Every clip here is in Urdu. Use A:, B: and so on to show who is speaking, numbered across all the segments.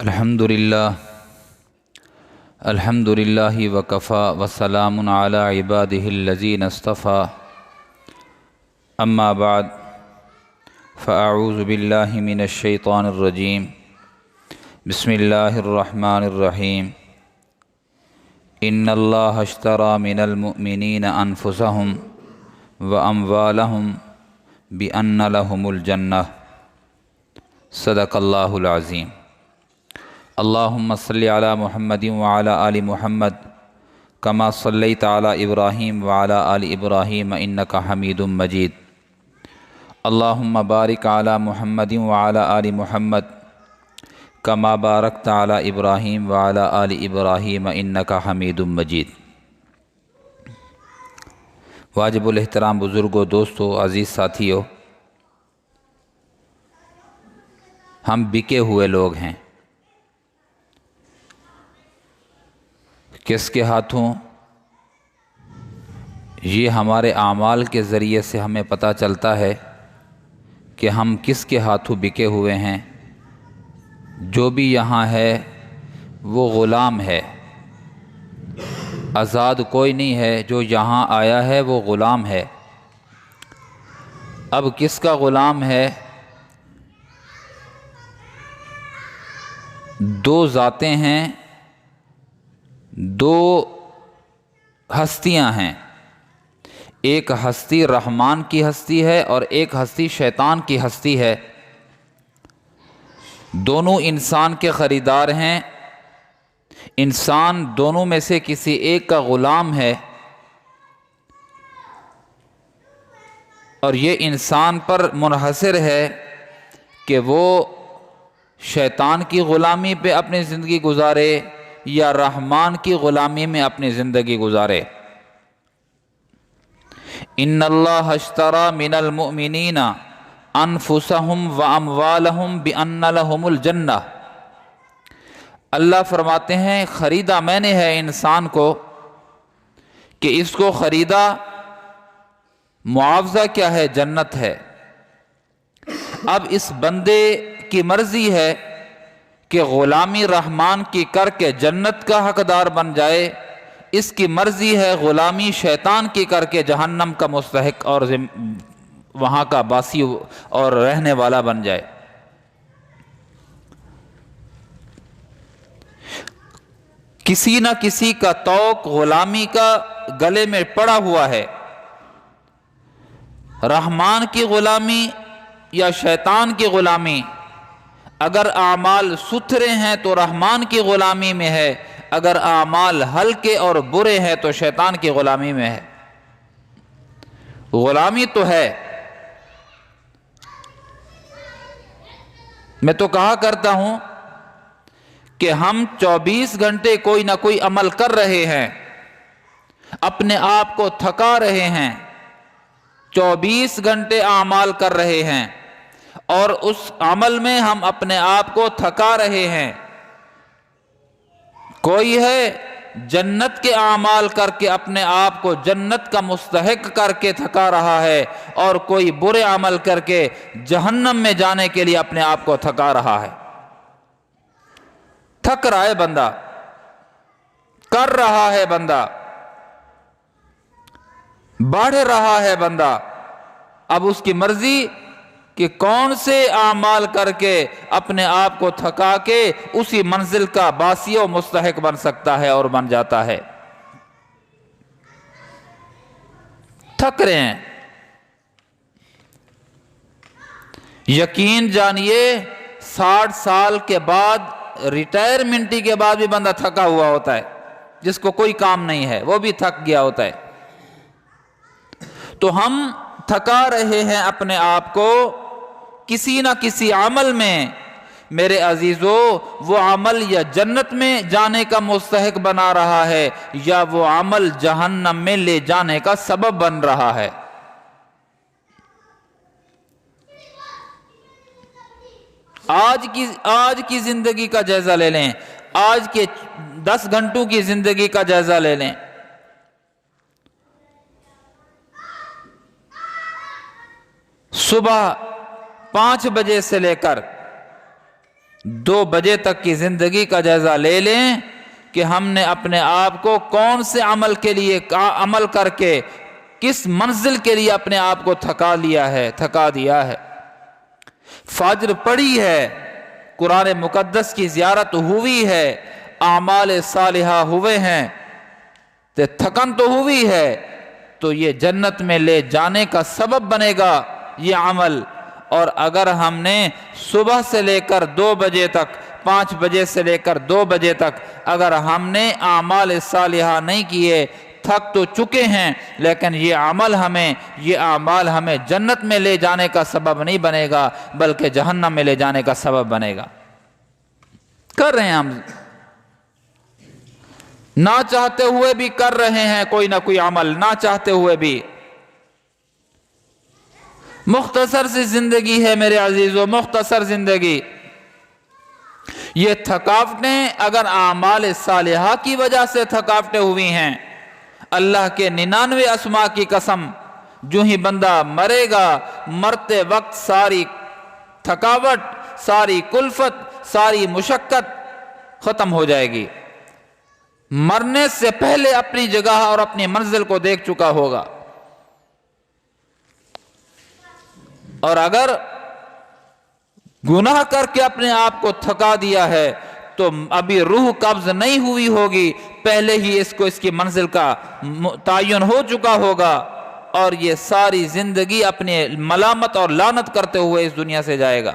A: الحمدللہ وکفا وسلام علی عبادہ الذین اصطفیٰ اما بعد فاعوذ باللہ من الشیطان الرجیم بسم اللہ الرحمن الرحیم ان اللہ اشتری من المؤمنین انفسہم واموالہم بان لہم الجنہ صدق اللہ العظیم۔ اللہم صلی علی محمد وعلی آل محمد کما صلیت علی ابراہیم وعلی آل ابراہیم انک حمید مجید۔ اللہم بارک علی محمد وعلی آل محمد کما بارکت علی ابراہیم وعلی آل ابراہیم انک حمید مجید۔ واجب الاحترام بزرگوں، دوستوں، عزیز ساتھیوں، ہم بکے ہوئے لوگ ہیں۔ کس کے ہاتھوں؟ یہ ہمارے اعمال کے ذریعے سے ہمیں پتہ چلتا ہے کہ ہم کس کے ہاتھوں بکے ہوئے ہیں۔ جو بھی یہاں ہے وہ غلام ہے، آزاد کوئی نہیں ہے۔ جو یہاں آیا ہے وہ غلام ہے۔ اب کس کا غلام ہے؟ دو ذاتیں ہیں، دو ہستیاں ہیں۔ ایک ہستی رحمان کی ہستی ہے اور ایک ہستی شیطان کی ہستی ہے۔ دونوں انسان کے خریدار ہیں۔ انسان دونوں میں سے کسی ایک کا غلام ہے، اور یہ انسان پر منحصر ہے کہ وہ شیطان کی غلامی پہ اپنی زندگی گزارے یا رحمان کی غلامی میں اپنی زندگی گزارے۔ ان اللہ اشتری من المؤمنین انفسہم واموالہم بان لہم الجنہ۔ اللہ فرماتے ہیں خریدا میں نے ہے انسان کو، کہ اس کو خریدا، معاوضہ کیا ہے؟ جنت ہے۔ اب اس بندے کی مرضی ہے کہ غلامی رحمان کی کر کے جنت کا حقدار بن جائے، اس کی مرضی ہے غلامی شیطان کی کر کے جہنم کا مستحق اور وہاں کا باسی اور رہنے والا بن جائے۔ کسی نہ کسی کا طوق غلامی کا گلے میں پڑا ہوا ہے۔ رحمان کی غلامی یا شیطان کی غلامی؟ اگر اعمال ستھرے ہیں تو رحمان کی غلامی میں ہے، اگر اعمال ہلکے اور برے ہیں تو شیطان کی غلامی میں ہے۔ غلامی تو ہے۔ میں تو کہا کرتا ہوں کہ ہم 24 گھنٹے کوئی نہ کوئی عمل کر رہے ہیں، اپنے آپ کو تھکا رہے ہیں، 24 گھنٹے اعمال کر رہے ہیں، اور اس عمل میں ہم اپنے آپ کو تھکا رہے ہیں۔ کوئی ہے جنت کے اعمال کر کے اپنے آپ کو جنت کا مستحق کر کے تھکا رہا ہے، اور کوئی برے عمل کر کے جہنم میں جانے کے لیے اپنے آپ کو تھکا رہا ہے۔ تھک رہا ہے بندہ، کر رہا ہے بندہ، بڑھ رہا ہے بندہ۔ اب اس کی مرضی کہ کون سے اعمال کر کے اپنے آپ کو تھکا کے اسی منزل کا باسی و مستحق بن سکتا ہے اور بن جاتا ہے۔ تھک رہے ہیں۔ یقین جانیے 60 سال کے بعد، ریٹائرمنٹ کے بعد بھی بندہ تھکا ہوا ہوتا ہے، جس کو کوئی کام نہیں ہے وہ بھی تھک گیا ہوتا ہے۔ تو ہم تھکا رہے ہیں اپنے آپ کو کسی نہ کسی عمل میں۔ میرے عزیزو، وہ عمل یا جنت میں جانے کا مستحق بنا رہا ہے، یا وہ عمل جہنم میں لے جانے کا سبب بن رہا ہے۔ آج کی زندگی کا جائزہ لے لیں، آج کے 10 گھنٹوں کی زندگی کا جائزہ لے لیں۔ صبح 5 بجے سے لے کر 2 بجے تک کی زندگی کا جائزہ لے لیں کہ ہم نے اپنے آپ کو کون سے عمل کے لیے عمل کر کے کس منزل کے لیے اپنے آپ کو تھکا دیا ہے۔ فجر پڑھی ہے، قرآن مقدس کی زیارت ہوئی ہے، اعمال صالحہ ہوئے ہیں، تو تھکن تو ہوئی ہے، تو یہ جنت میں لے جانے کا سبب بنے گا یہ عمل۔ اور اگر ہم نے صبح سے لے کر 2 بجے تک، 5 بجے سے لے کر 2 بجے تک اگر ہم نے اعمال صالحہ نہیں کیے، تھک تو چکے ہیں، لیکن یہ اعمال ہمیں جنت میں لے جانے کا سبب نہیں بنے گا، بلکہ جہنم میں لے جانے کا سبب بنے گا۔ کر رہے ہیں ہم، نہ چاہتے ہوئے بھی کر رہے ہیں کوئی نہ کوئی عمل، نہ چاہتے ہوئے بھی۔ مختصر سی زندگی ہے میرے عزیزو، مختصر زندگی۔ یہ تھکاوٹیں اگر اعمال صالحہ کی وجہ سے تھکاوٹیں ہوئی ہیں، اللہ کے 99 اسماء کی قسم، جو ہی بندہ مرے گا، مرتے وقت ساری تھکاوٹ، ساری کلفت، ساری مشقت ختم ہو جائے گی۔ مرنے سے پہلے اپنی جگہ اور اپنی منزل کو دیکھ چکا ہوگا۔ اور اگر گناہ کر کے اپنے آپ کو تھکا دیا ہے تو ابھی روح قبض نہیں ہوئی ہوگی، پہلے ہی اس کو اس کی منزل کا تعین ہو چکا ہوگا، اور یہ ساری زندگی اپنے ملامت اور لعنت کرتے ہوئے اس دنیا سے جائے گا۔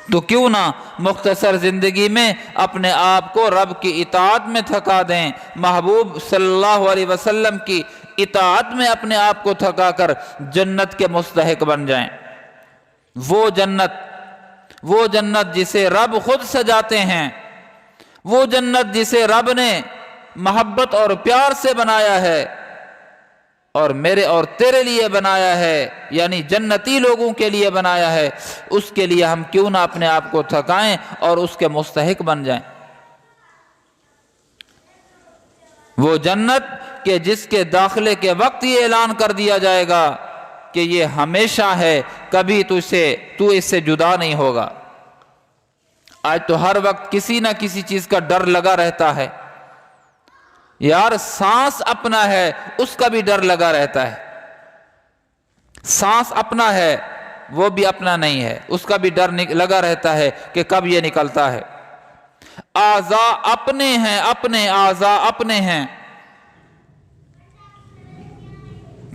A: تو کیوں نہ مختصر زندگی میں اپنے آپ کو رب کی اطاعت میں تھکا دیں، محبوب صلی اللہ علیہ وسلم کی اطاعت میں اپنے آپ کو تھکا کر جنت کے مستحق بن جائیں۔ وہ جنت جسے رب خود سجاتے ہیں، وہ جنت جسے رب نے محبت اور پیار سے بنایا ہے اور میرے اور تیرے لیے بنایا ہے، یعنی جنتی لوگوں کے لیے بنایا ہے، اس کے لیے ہم کیوں نہ اپنے آپ کو تھکائیں اور اس کے مستحق بن جائیں۔ وہ جنت کہ جس کے داخلے کے وقت یہ اعلان کر دیا جائے گا کہ یہ ہمیشہ ہے، کبھی تو اس سے جدا نہیں ہوگا۔ آج تو ہر وقت کسی نہ کسی چیز کا ڈر لگا رہتا ہے، یار سانس اپنا ہے اس کا بھی ڈر لگا رہتا ہے، سانس اپنا ہے وہ بھی اپنا نہیں ہے، اس کا بھی ڈر لگا رہتا ہے کہ کب یہ نکلتا ہے۔ اعضاء اپنے ہیں، اپنے اعضاء اپنے ہیں،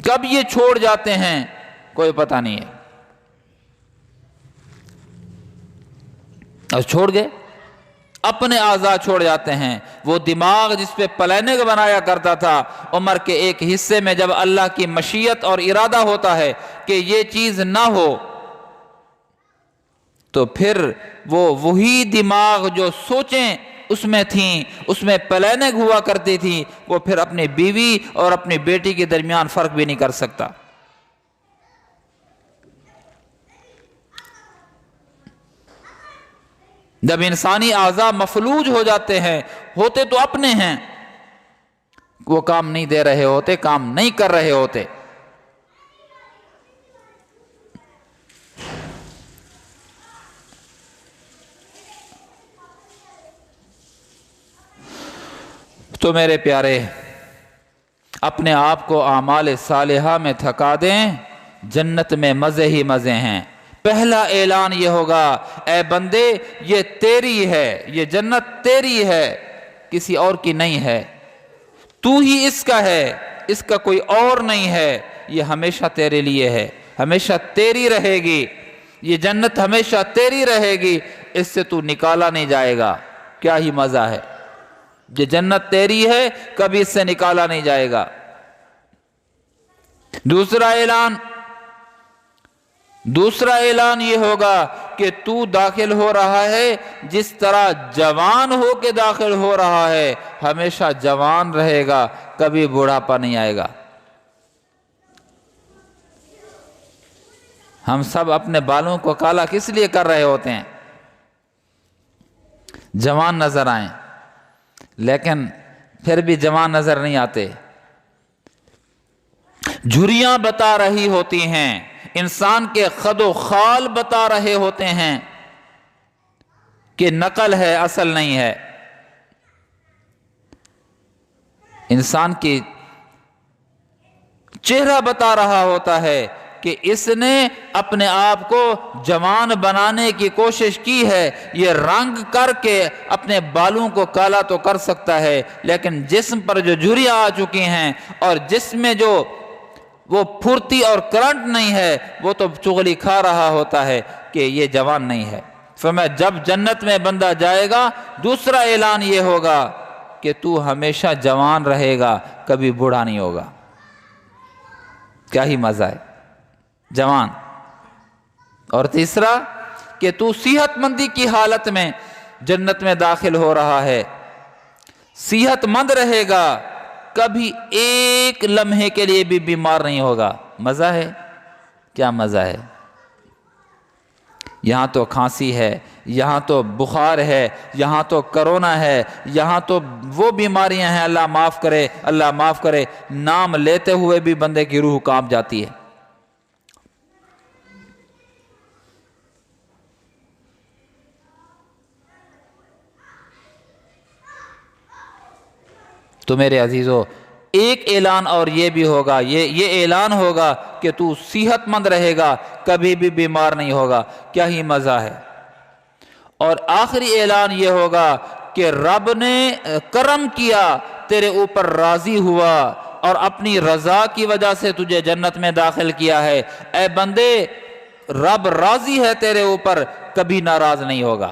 A: کب یہ چھوڑ جاتے ہیں کوئی پتہ نہیں ہے، اور چھوڑ گئے، اپنے اعضاء چھوڑ جاتے ہیں۔ وہ دماغ جس پہ پلاننگ بنایا کرتا تھا، عمر کے ایک حصے میں جب اللہ کی مشیت اور ارادہ ہوتا ہے کہ یہ چیز نہ ہو، تو پھر وہی دماغ جو سوچیں اس میں تھیں، اس میں پلاننگ ہوا کرتی تھی، وہ پھر اپنی بیوی اور اپنی بیٹی کے درمیان فرق بھی نہیں کر سکتا۔ جب انسانی اعضاء مفلوج ہو جاتے ہیں، ہوتے تو اپنے ہیں، وہ کام نہیں دے رہے ہوتے، کام نہیں کر رہے ہوتے۔ تو میرے پیارے، اپنے آپ کو اعمال صالحہ میں تھکا دیں، جنت میں مزے ہی مزے ہیں۔ پہلا اعلان یہ ہوگا، اے بندے یہ تیری ہے، یہ جنت تیری ہے، کسی اور کی نہیں ہے، تو ہی اس کا ہے، اس کا کوئی اور نہیں ہے، یہ ہمیشہ تیرے لیے ہے، ہمیشہ تیری رہے گی، یہ جنت ہمیشہ تیری رہے گی، اس سے تو نکالا نہیں جائے گا۔ کیا ہی مزہ ہے، یہ جنت تیری ہے، کبھی اس سے نکالا نہیں جائے گا۔ دوسرا اعلان یہ ہوگا کہ تو داخل ہو رہا ہے جس طرح جوان ہو کے داخل ہو رہا ہے، ہمیشہ جوان رہے گا، کبھی بوڑھاپا نہیں آئے گا۔ ہم سب اپنے بالوں کو کالا کس لیے کر رہے ہوتے ہیں؟ جوان نظر آئیں، لیکن پھر بھی جوان نظر نہیں آتے۔ جھریاں بتا رہی ہوتی ہیں، انسان کے خد و خال بتا رہے ہوتے ہیں کہ نقل ہے، اصل نہیں ہے۔ انسان کی چہرہ بتا رہا ہوتا ہے کہ اس نے اپنے آپ کو جوان بنانے کی کوشش کی ہے، یہ رنگ کر کے اپنے بالوں کو کالا تو کر سکتا ہے، لیکن جسم پر جو جھریاں آ چکی ہیں اور جسم میں جو وہ پھرتی اور کرنٹ نہیں ہے، وہ تو چغلی کھا رہا ہوتا ہے کہ یہ جوان نہیں ہے۔ فرمایا جب جنت میں بندہ جائے گا، دوسرا اعلان یہ ہوگا کہ تو ہمیشہ جوان رہے گا، کبھی بوڑھا نہیں ہوگا۔ کیا ہی مزہ ہے، جوان۔ اور تیسرا کہ تو صحت مندی کی حالت میں جنت میں داخل ہو رہا ہے، صحت مند رہے گا، کبھی ایک لمحے کے لیے بھی بیمار نہیں ہوگا۔ مزہ ہے، کیا مزہ ہے۔ یہاں تو کھانسی ہے، یہاں تو بخار ہے، یہاں تو کرونا ہے، یہاں تو وہ بیماریاں ہیں، اللہ معاف کرے، اللہ معاف کرے، نام لیتے ہوئے بھی بندے کی روح کانپ جاتی ہے۔ تو میرے عزیزو، ایک اعلان اور یہ بھی ہوگا، یہ اعلان ہوگا کہ تو صحت مند رہے گا، کبھی بھی بیمار نہیں ہوگا۔ کیا ہی مزہ ہے۔ اور آخری اعلان یہ ہوگا کہ رب نے کرم کیا، تیرے اوپر راضی ہوا اور اپنی رضا کی وجہ سے تجھے جنت میں داخل کیا ہے۔ اے بندے، رب راضی ہے تیرے اوپر، کبھی ناراض نہیں ہوگا۔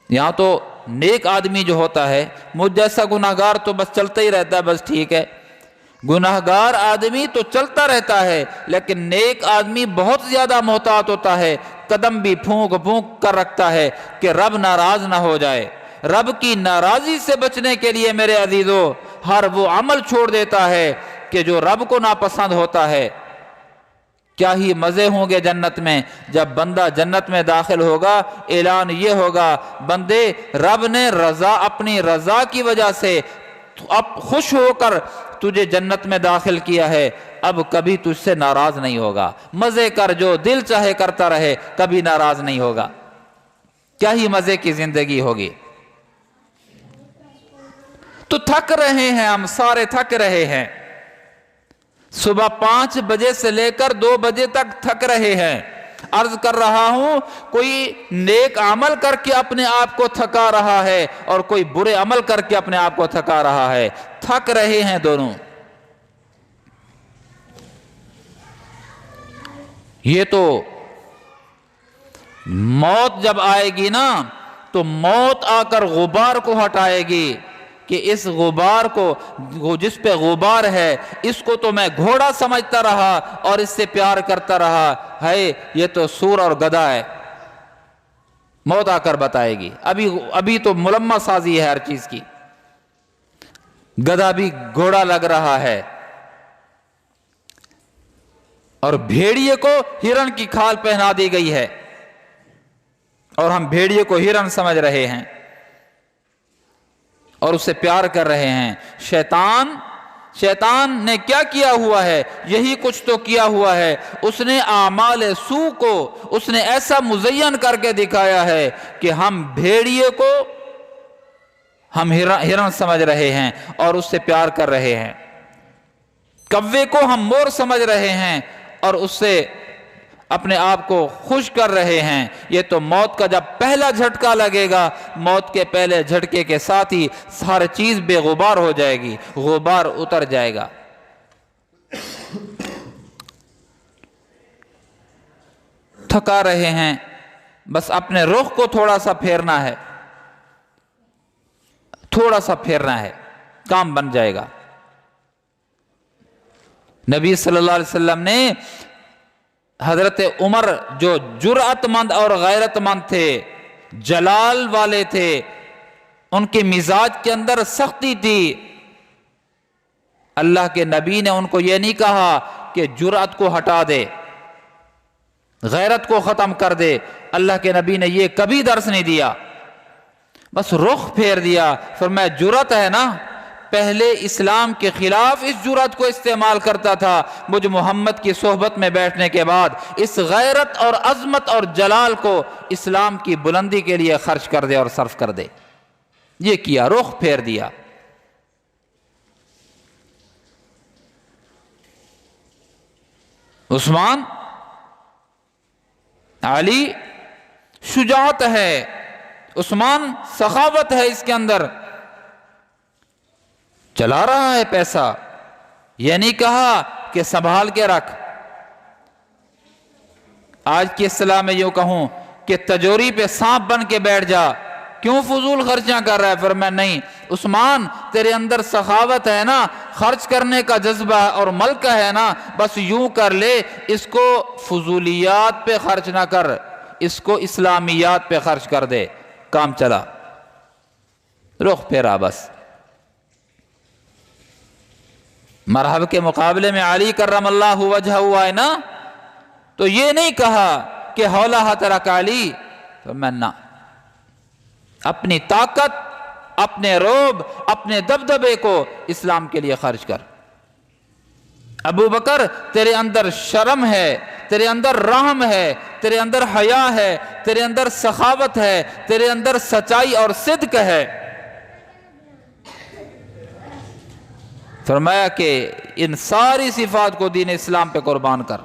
A: یہاں تو نیک آدمی جو ہوتا ہے، مجھ جیسا گناہگار تو بس چلتا ہی رہتا ہے، بس ٹھیک ہے۔ گناہگار آدمی تو چلتا رہتا ہے، لیکن نیک آدمی بہت زیادہ محتاط ہوتا ہے، قدم بھی پھونک پھونک کر رکھتا ہے کہ رب ناراض نہ ہو جائے۔ رب کی ناراضی سے بچنے کے لیے میرے عزیزو، ہر وہ عمل چھوڑ دیتا ہے کہ جو رب کو ناپسند ہوتا ہے۔ کیا ہی مزے ہوں گے جنت میں۔ جب بندہ جنت میں داخل ہوگا، اعلان یہ ہوگا، بندے، رب نے اپنی رضا کی وجہ سے اب خوش ہو کر تجھے جنت میں داخل کیا ہے، اب کبھی تجھ سے ناراض نہیں ہوگا۔ مزے کر، جو دل چاہے کرتا رہے، کبھی ناراض نہیں ہوگا۔ کیا ہی مزے کی زندگی ہوگی۔ تو تھک رہے ہیں، ہم سارے تھک رہے ہیں، صبح 5 بجے سے لے کر 2 بجے تک تھک رہے ہیں۔ عرض کر رہا ہوں، کوئی نیک عمل کر کے اپنے آپ کو تھکا رہا ہے اور کوئی برے عمل کر کے اپنے آپ کو تھکا رہا ہے، تھک رہے ہیں دونوں۔ یہ تو موت جب آئے گی نا، تو موت آ کر غبار کو ہٹائے گی کہ اس غبار کو، جس پہ غبار ہے، اس کو تو میں گھوڑا سمجھتا رہا اور اس سے پیار کرتا رہا، ہے یہ تو سور اور گدھا ہے۔ موت آ کر بتائے گی۔ ابھی تو ملمہ سازی ہے ہر چیز کی، گدھا بھی گھوڑا لگ رہا ہے، اور بھیڑیے کو ہرن کی کھال پہنا دی گئی ہے، اور ہم بھیڑیے کو ہرن سمجھ رہے ہیں اور اس سے پیار کر رہے ہیں۔ شیطان نے کیا کیا ہوا ہے؟ یہی کچھ تو کیا ہوا ہے۔ اس نے اعمال سوء کو اس نے ایسا مزین کر کے دکھایا ہے کہ ہم بھیڑیے کو ہم ہرن سمجھ رہے ہیں اور اس سے پیار کر رہے ہیں، کوے کو ہم مور سمجھ رہے ہیں اور اس سے اپنے آپ کو خوش کر رہے ہیں۔ یہ تو موت کا جب پہلا جھٹکا لگے گا، موت کے پہلے جھٹکے کے ساتھ ہی ہر چیز بے غبار ہو جائے گی، غبار اتر جائے گا۔ تھکا رہے ہیں، بس اپنے رخ کو تھوڑا سا پھیرنا ہے، تھوڑا سا پھیرنا ہے، کام بن جائے گا۔ نبی صلی اللہ علیہ وسلم نے حضرت عمر جو جرأت مند اور غیرت مند تھے، جلال والے تھے، ان کے مزاج کے اندر سختی تھی، اللہ کے نبی نے ان کو یہ نہیں کہا کہ جرأت کو ہٹا دے، غیرت کو ختم کر دے، اللہ کے نبی نے یہ کبھی درس نہیں دیا، بس رخ پھیر دیا۔ فرمایا جرأت ہے نا، پہلے اسلام کے خلاف اس جرأت کو استعمال کرتا تھا، مجھ محمد کی صحبت میں بیٹھنے کے بعد اس غیرت اور عظمت اور جلال کو اسلام کی بلندی کے لیے خرچ کر دے اور صرف کر دے۔ یہ کیا، رخ پھیر دیا۔ عثمان، علی شجاعت ہے، عثمان سخاوت ہے اس کے اندر، چلا رہا ہے پیسہ، یہ نہیں کہا کہ سنبھال کے رکھ۔ آج کی اصطلاح میں یوں کہوں کہ تجوری پہ سانپ بن کے بیٹھ جا، کیوں فضول خرچیاں کر رہا ہے؟ فرمایا نہیں عثمان، تیرے اندر سخاوت ہے نا، خرچ کرنے کا جذبہ ہے اور ملکہ ہے نا، بس یوں کر لے، اس کو فضولیات پہ خرچ نہ کر، اس کو اسلامیات پہ خرچ کر دے۔ کام چلا، رخ پھیرا بس۔ مرحب کے مقابلے میں علی کرم اللہ وجہہ ہوا ہے نا، تو یہ نہیں کہا کہ حولا ہترک علی، تو میں نہ، اپنی طاقت، اپنے روب، اپنے دبدبے کو اسلام کے لیے خرچ کر۔ ابو بکر، تیرے اندر شرم ہے، تیرے اندر رحم ہے، تیرے اندر حیا ہے، تیرے اندر سخاوت ہے، تیرے اندر سچائی اور صدق ہے۔ فرمایا کہ ان ساری صفات کو دین اسلام پہ قربان کر۔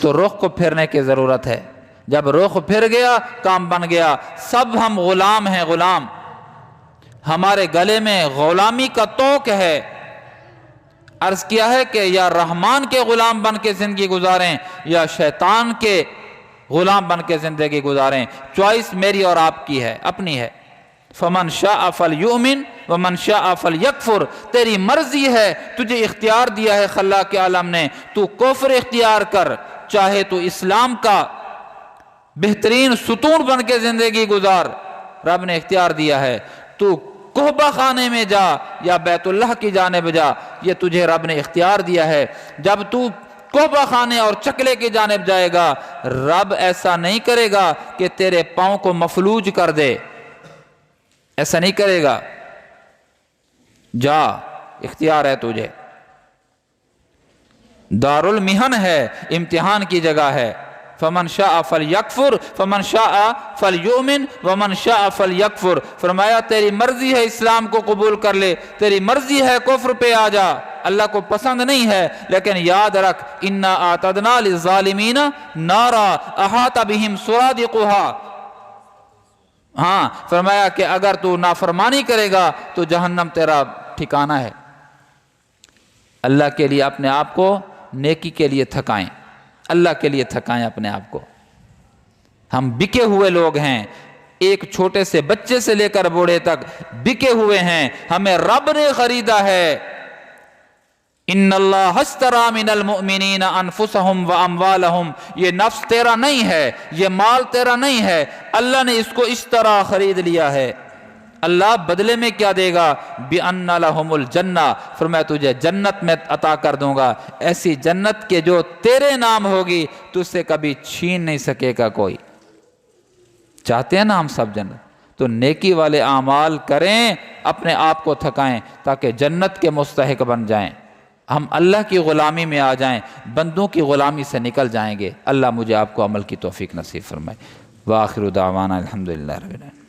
A: تو رخ کو پھیرنے کی ضرورت ہے۔ جب رخ پھر گیا، کام بن گیا۔ سب ہم غلام ہیں، غلام، ہمارے گلے میں غلامی کا توق ہے۔ عرض کیا ہے کہ یا رحمان کے غلام بن کے زندگی گزاریں یا شیطان کے غلام بن کے زندگی گزاریں، چوائس میری اور آپ کی ہے، اپنی ہے۔ فمن شاء فلیؤمن ومن شاء فلیکفر، تیری مرضی ہے، تجھے اختیار دیا ہے خلاق کے عالم نے، تو کفر اختیار کر، چاہے تو اسلام کا بہترین ستون بن کے زندگی گزار، رب نے اختیار دیا ہے۔ تو کعبہ خانے میں جا یا بیت اللہ کی جانب جا، یہ تجھے رب نے اختیار دیا ہے۔ جب تو کعبہ خانے اور چکلے کی جانب جائے گا، رب ایسا نہیں کرے گا کہ تیرے پاؤں کو مفلوج کر دے، ایسا نہیں کرے گا۔ جا، اختیار ہے تجھے۔ دار المحن ہے، امتحان کی جگہ ہے۔ فمن شاء فلیکفر فمن شاء فلیؤمن ومن شاء فلیکفر، فرمایا تیری مرضی ہے اسلام کو قبول کر لے، تیری مرضی ہے کفر پہ آ جا، اللہ کو پسند نہیں ہے، لیکن یاد رکھ انا اعتدنا للظالمین نارا احاط بہم سرادقها۔ ہاں، فرمایا کہ اگر تو نافرمانی کرے گا تو جہنم تیرا ٹھکانہ ہے۔ اللہ کے لیے اپنے آپ کو نیکی کے لیے تھکائیں، اللہ کے لیے تھکائیں اپنے آپ کو۔ ہم بکے ہوئے لوگ ہیں، ایک چھوٹے سے بچے سے لے کر بوڑھے تک بکے ہوئے ہیں، ہمیں رب نے خریدا ہے۔ ان اللہ اشتری من المؤمنین انفسہم واموالہم، یہ نفس تیرا نہیں ہے، یہ مال تیرا نہیں ہے، اللہ نے اس کو اشترا خرید لیا ہے۔ اللہ بدلے میں کیا دے گا؟ بِأَنَّ لَهُمُ الْجَنَّةِ، فرمایا تجھے جنت میں عطا کر دوں گا، ایسی جنت کے جو تیرے نام ہوگی تجھ سے کبھی چھین نہیں سکے گا کوئی۔ چاہتے ہیں نا ہم سب جنت، تو نیکی والے اعمال کریں، اپنے آپ کو تھکائیں تاکہ جنت کے مستحق بن جائیں، ہم اللہ کی غلامی میں آ جائیں، بندوں کی غلامی سے نکل جائیں گے۔ اللہ مجھے آپ کو عمل کی توفیق نصیب فرمائے۔ وآخر دعوانا الحمدللہ رب العالمین۔